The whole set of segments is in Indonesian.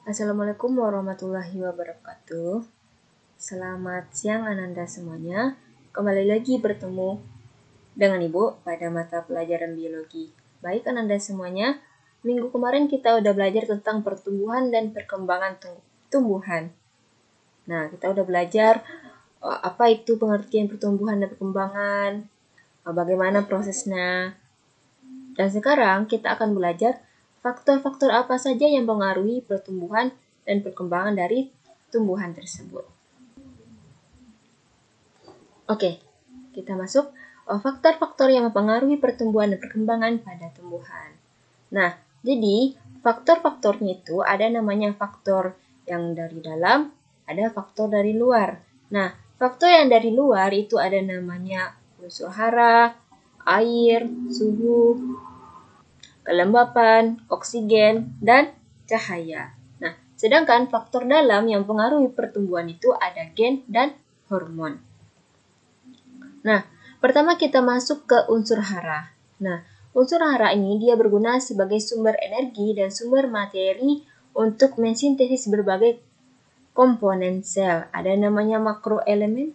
Assalamualaikum warahmatullahi wabarakatuh. Selamat siang Ananda semuanya. Kembali lagi bertemu dengan Ibu pada mata pelajaran biologi. Baik Ananda semuanya, minggu kemarin kita udah belajar tentang pertumbuhan dan perkembangan tumbuhan. Nah, kita udah belajar apa itu pengertian pertumbuhan dan perkembangan, bagaimana prosesnya. Dan sekarang kita akan belajar faktor-faktor apa saja yang mempengaruhi pertumbuhan dan perkembangan dari tumbuhan tersebut. Oke, kita masuk faktor-faktor yang mempengaruhi pertumbuhan dan perkembangan pada tumbuhan. Nah, jadi faktor-faktornya itu ada namanya faktor yang dari dalam, ada faktor dari luar. Nah, faktor yang dari luar itu ada namanya unsur hara, air, suhu, kelembapan, oksigen, dan cahaya. Nah, sedangkan faktor dalam yang mempengaruhi pertumbuhan itu ada gen dan hormon. Nah, pertama kita masuk ke unsur hara. Nah, unsur hara ini dia berguna sebagai sumber energi dan sumber materi untuk mensintesis berbagai komponen sel. Ada namanya makroelemen.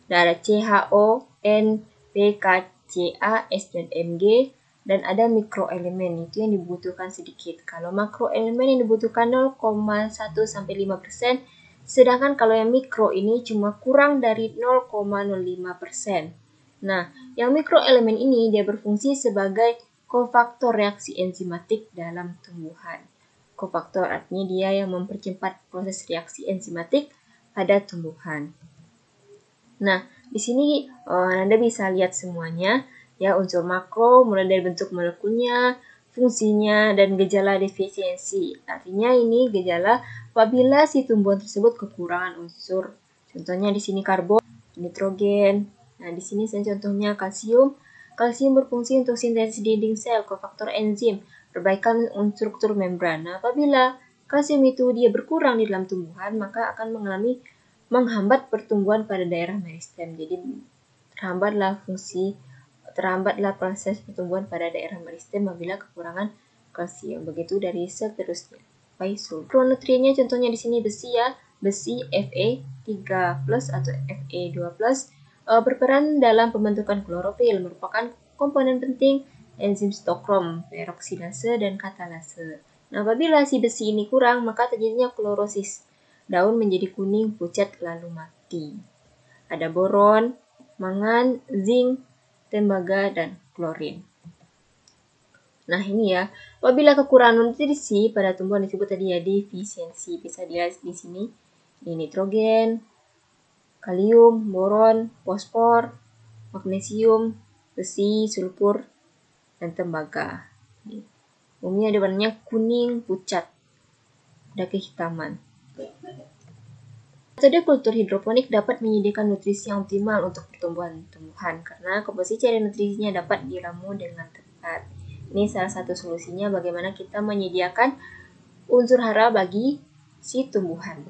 Ada CHO, N, P, K, Ca, S, dan Mg. Dan ada mikroelemen, itu yang dibutuhkan sedikit. Kalau makroelemen yang dibutuhkan 0,1-5%, sedangkan kalau yang mikro ini cuma kurang dari 0,05%. Nah, yang mikroelemen ini dia berfungsi sebagai kofaktor reaksi enzimatik dalam tumbuhan. Kofaktor artinya dia yang mempercepat proses reaksi enzimatik pada tumbuhan. Nah, di sini Anda bisa lihat semuanya, ya unsur makro mulai dari bentuk molekulnya, fungsinya, dan gejala defisiensi. Artinya ini gejala apabila si tumbuhan tersebut kekurangan unsur. Contohnya di sini karbon, nitrogen. Nah, di sini contohnya kalsium. Kalsium berfungsi untuk sintesis dinding sel, kofaktor enzim, perbaikan struktur membran. Nah, apabila kalsium itu dia berkurang di dalam tumbuhan, maka akan menghambat pertumbuhan pada daerah meristem. Jadi terhambatlah proses pertumbuhan pada daerah meristem apabila kekurangan kalsium. Begitu dari seterusnya. Makronutriennya contohnya di sini besi ya, besi Fe3+ atau Fe2+ berperan dalam pembentukan klorofil, merupakan komponen penting enzim stokrom, peroksidase, dan katalase. Nah, apabila si besi ini kurang, maka terjadinya klorosis. Daun menjadi kuning, pucat, lalu mati. Ada boron, mangan, zinc, tembaga, dan klorin. Nah, ini ya. Apabila kekurangan nutrisi pada tumbuhan disebut tadi ya defisiensi. Bisa dilihat di sini. Ini nitrogen, kalium, boron, fosfor, magnesium, besi, sulfur, dan tembaga. Umumnya ada warnanya kuning, pucat. Ada kehitaman. Metode kultur hidroponik dapat menyediakan nutrisi yang optimal untuk pertumbuhan tumbuhan karena komposisi cairan nutrisinya dapat diramu dengan tepat. Ini salah satu solusinya bagaimana kita menyediakan unsur hara bagi si tumbuhan.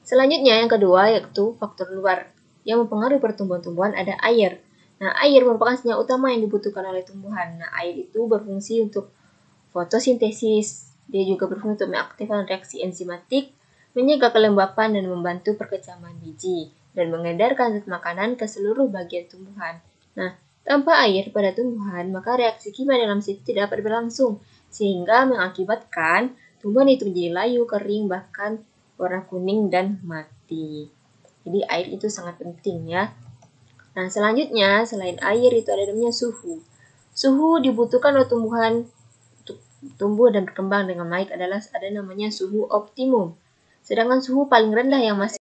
Selanjutnya yang kedua yaitu faktor luar yang mempengaruhi pertumbuhan tumbuhan ada air. Nah, air merupakan senyawa utama yang dibutuhkan oleh tumbuhan. Nah, air itu berfungsi untuk fotosintesis. Dia juga berfungsi untuk mengaktifkan reaksi enzimatik, menjaga kelembapan dan membantu perkecaman biji, dan mengedarkan zat makanan ke seluruh bagian tumbuhan. Nah, tanpa air pada tumbuhan, maka reaksi kimia dalam situ tidak dapat berlangsung, sehingga mengakibatkan tumbuhan itu menjadi layu, kering, bahkan warna kuning dan mati. Jadi air itu sangat penting ya. Nah, selanjutnya selain air itu ada namanya suhu. Suhu dibutuhkan oleh tumbuhan untuk tumbuh dan berkembang dengan baik adalah ada namanya suhu optimum. Sedangkan suhu paling rendah yang masih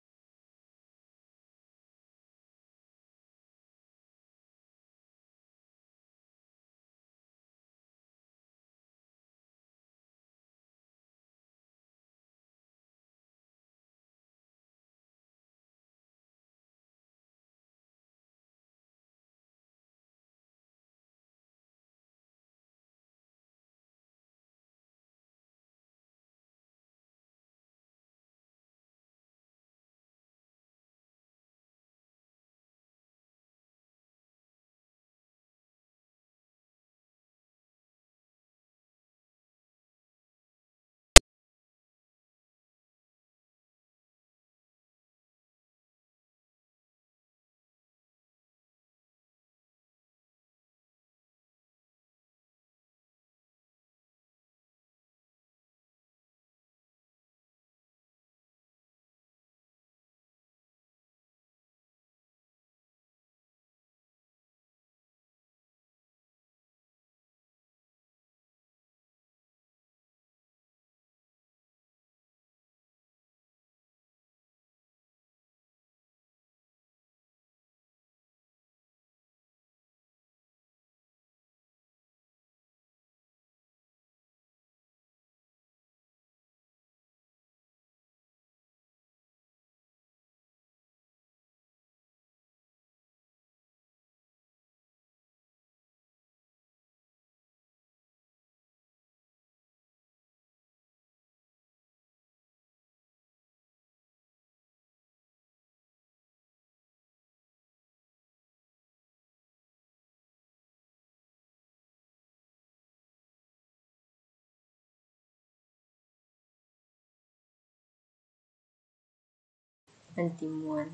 antimuan.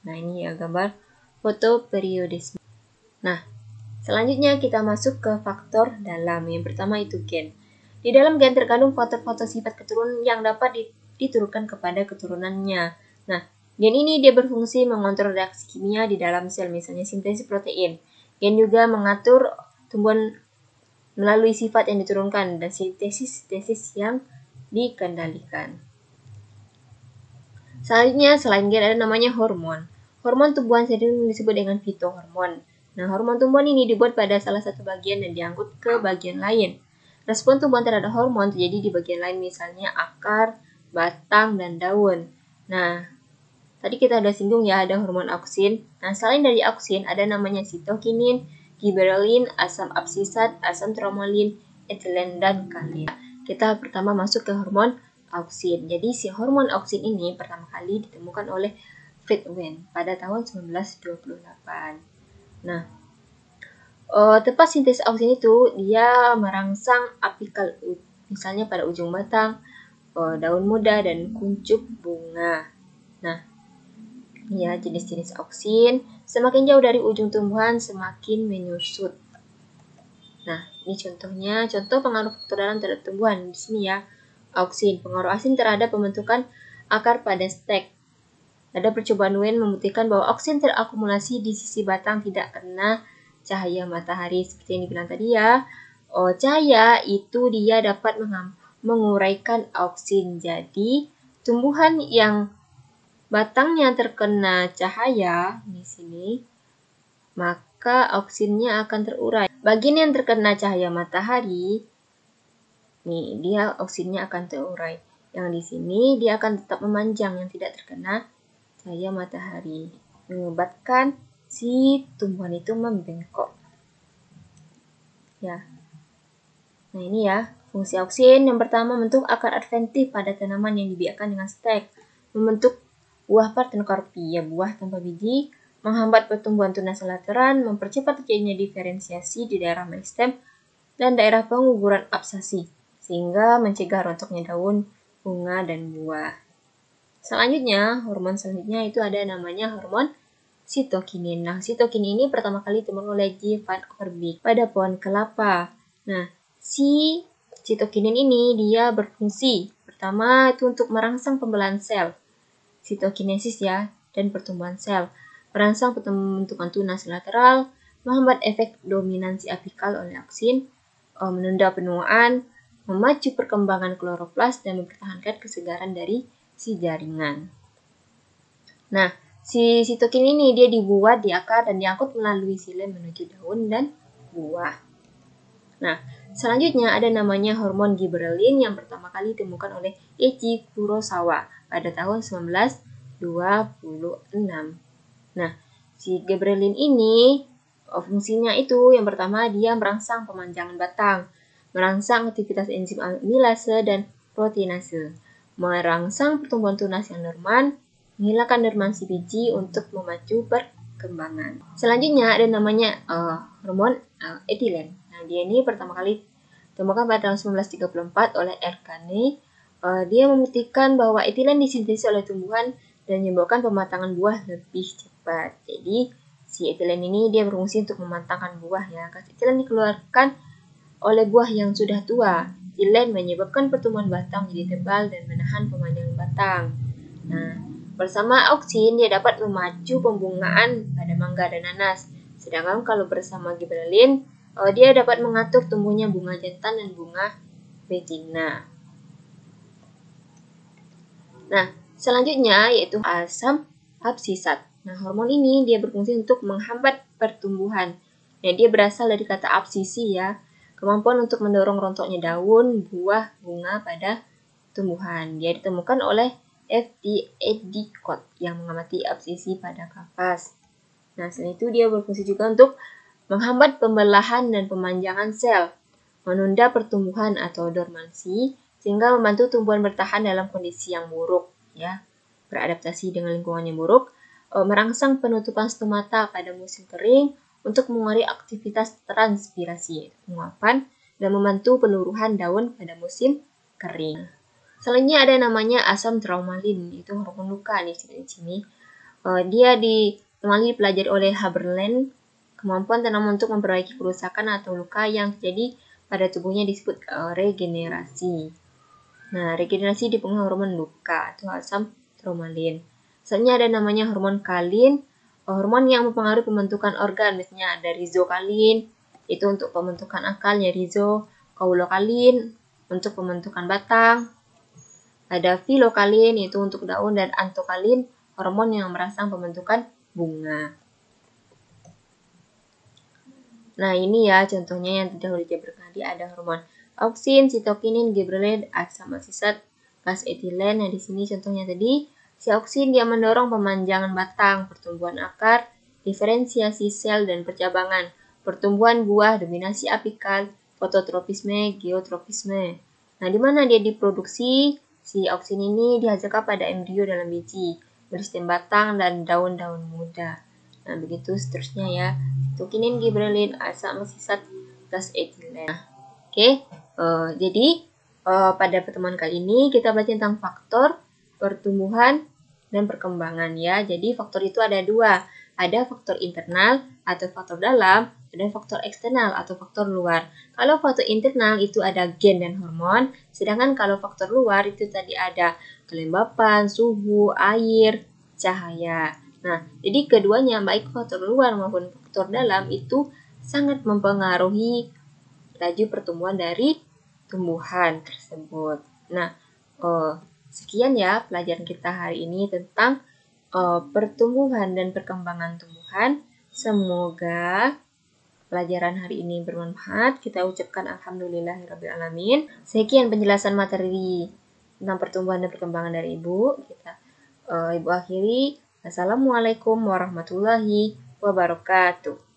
Nah, ini ya gambar fotoperiodisme. Nah, selanjutnya kita masuk ke faktor dalam. Yang pertama itu gen. Di dalam gen terkandung faktor-faktor sifat keturunan yang dapat diturunkan kepada keturunannya. Nah, gen ini dia berfungsi mengontrol reaksi kimia di dalam sel, misalnya sintesis protein. Gen juga mengatur tumbuhan melalui sifat yang diturunkan dan sintesis yang dikendalikan. Selanjutnya, selain gen ada namanya hormon. Hormon tumbuhan sendiri disebut dengan fitohormon. Nah, hormon tumbuhan ini dibuat pada salah satu bagian dan diangkut ke bagian lain. Respon tumbuhan terhadap hormon terjadi di bagian lain, misalnya akar, batang, dan daun. Nah, tadi kita udah singgung ya, ada hormon auksin. Nah, selain dari auksin, ada namanya sitokinin, giberelin, asam absisat, asam tromelin, etilen, dan kalin. Kita pertama masuk ke hormon auksin. Jadi si hormon auksin ini pertama kali ditemukan oleh Friedman pada tahun 1928. Nah, tempat sintesis auksin itu dia merangsang apikal, misalnya pada ujung batang, daun muda, dan kuncup bunga. Nah, ya, jenis-jenis auksin semakin jauh dari ujung tumbuhan semakin menyusut. Nah, ini contohnya, contoh pengaruh faktor dalam terhadap tumbuhan di sini ya. Auksin, pengaruh asin terhadap pembentukan akar pada stek. Ada percobaan Wen membuktikan bahwa auksin terakumulasi di sisi batang tidak kena cahaya matahari. Seperti yang dibilang tadi ya, cahaya itu dia dapat menguraikan auksin. Jadi, tumbuhan yang batangnya terkena cahaya di sini, maka auksinnya akan terurai. Bagian yang terkena cahaya matahari, nih dia auksinnya akan terurai. Yang di sini dia akan tetap memanjang yang tidak terkena cahaya matahari, menyebabkan si tumbuhan itu membengkok. Ya. Nah, ini ya, fungsi auksin. Yang pertama, membentuk akar adventif pada tanaman yang dibiarkan dengan stek, membentuk buah parthenocarpy, ya buah tanpa biji, menghambat pertumbuhan tunas lateran, mempercepat terjadinya diferensiasi di daerah meristem dan daerah penguguran absasi, sehingga mencegah rontoknya daun, bunga, dan buah. Selanjutnya, hormon selanjutnya itu ada namanya hormon sitokinin. Nah, sitokinin ini pertama kali ditemukan oleh J. van Orbeek pada pohon kelapa. Nah, si sitokinin ini dia berfungsi pertama itu untuk merangsang pembelahan sel, sitokinesis ya, dan pertumbuhan sel, merangsang pembentukan tunas lateral, menghambat efek dominansi apikal oleh auksin, menunda penuaan, memacu perkembangan kloroplas, dan mempertahankan kesegaran dari si jaringan. Nah, si sitokin ini dia dibuat di akar dan diangkut melalui xilem menuju daun dan buah. Nah, selanjutnya ada namanya hormon giberelin yang pertama kali ditemukan oleh Eiichi Kurosawa pada tahun 1926. Nah, si giberelin ini fungsinya itu yang pertama dia merangsang pemanjangan batang, merangsang aktivitas enzim amilase dan proteinase, merangsang pertumbuhan tunas yang dorman, menghilangkan dormansi biji untuk memacu perkembangan. Selanjutnya ada namanya hormon etilen. Nah, dia ini pertama kali ditemukan pada tahun 1934 oleh Erkane. Dia membuktikan bahwa etilen disintesis oleh tumbuhan dan menyebabkan pematangan buah lebih cepat. Jadi, si etilen ini dia berfungsi untuk mematangkan buah ya. Gas etilen dikeluarkan oleh buah yang sudah tua. Etilen menyebabkan pertumbuhan batang menjadi tebal dan menahan pemanjangan batang. Nah, bersama auksin dia dapat memacu pembungaan pada mangga dan nanas. Sedangkan kalau bersama giberelin, dia dapat mengatur tumbuhnya bunga jantan dan bunga betina. Nah, selanjutnya yaitu asam absisat. Nah, hormon ini dia berfungsi untuk menghambat pertumbuhan. Nah, dia berasal dari kata absisi ya, kemampuan untuk mendorong rontoknya daun, buah, bunga pada tumbuhan. Dia ditemukan oleh F.D. Endicott yang mengamati absisi pada kapas. Nah, selain itu dia berfungsi juga untuk menghambat pembelahan dan pemanjangan sel, menunda pertumbuhan atau dormansi, sehingga membantu tumbuhan bertahan dalam kondisi yang buruk, ya, beradaptasi dengan lingkungan yang buruk, merangsang penutupan stomata pada musim kering untuk mengurangi aktivitas transpirasi, penguapan, dan membantu peluruhan daun pada musim kering. Selanjutnya ada namanya asam traumalin, itu hormon luka di sini. Dia dipelajari oleh Haberland. Kemampuan tanaman untuk memperbaiki kerusakan atau luka yang terjadi pada tubuhnya disebut regenerasi. Nah, regenerasi dipengaruhi hormon luka atau asam traumalin. Selanjutnya ada namanya hormon kalin, hormon yang mempengaruhi pembentukan organ. Misalnya ada rizokalin, itu untuk pembentukan akalnya rizo, kaulokalin untuk pembentukan batang, ada filokalin itu untuk daun, dan antokalin hormon yang merangsang pembentukan bunga. Nah, ini ya contohnya yang sudah dijabarkan tadi, ada hormon auksin, sitokinin, gibberellin, asam asisat, gas etilen. Nah, di sini contohnya tadi, si auksin dia mendorong pemanjangan batang, pertumbuhan akar, diferensiasi sel dan percabangan, pertumbuhan buah, dominasi apikal, fototropisme, geotropisme. Nah, di mana dia diproduksi? Si auksin ini dihasilkan pada embrio dalam biji, meristem batang dan daun-daun muda. Nah, begitu seterusnya ya. Sitokinin, gibberellin, asam asisat, gas etilen. Oke, jadi pada pertemuan kali ini kita belajar tentang faktor pertumbuhan dan perkembangan ya. Jadi faktor itu ada dua. Ada faktor internal atau faktor dalam, ada faktor eksternal atau faktor luar. Kalau faktor internal itu ada gen dan hormon, sedangkan kalau faktor luar itu tadi ada kelembapan, suhu, air, cahaya. Nah, jadi keduanya baik faktor luar maupun faktor dalam itu sangat mempengaruhi laju pertumbuhan dari tumbuhan tersebut. Nah, sekian ya pelajaran kita hari ini tentang pertumbuhan dan perkembangan tumbuhan. Semoga pelajaran hari ini bermanfaat. Kita ucapkan alhamdulillahirrabbilalamin. Sekian penjelasan materi tentang pertumbuhan dan perkembangan dari Ibu. Ibu akhiri. Assalamualaikum warahmatullahi wabarakatuh.